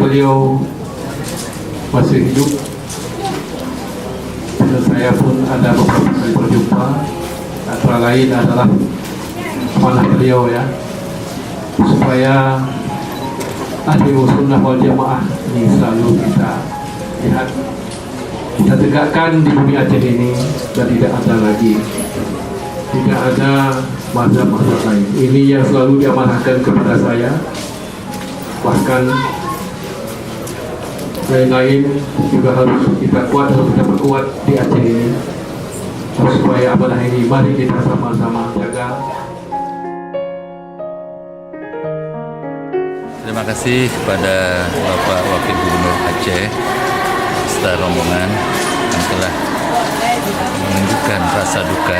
beliau masih hidup, dan saya pun ada beberapa kali berjumpa. Antara lain adalah amanah beliau ya, supaya ahli sunnah wal jamaah ini selalu kita lihat, kita tegakkan di bumi Aceh ini, dan tidak ada lagi, tidak ada mazhab-mazhab lain. Ini yang selalu diamanahkan kepada saya. Bahkan lain-lain juga harus kita kuat, harus kita perkuat di Aceh ini, supaya amanah ini mari kita sama-sama jaga. Terima kasih kepada Bapak Wakil Gubernur Aceh serta rombongan yang telah menunjukkan rasa duka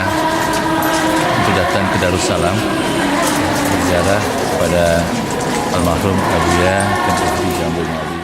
untuk datang ke Darussalam berziarah kepada almarhum Abuya Kemp Jambil Mauli.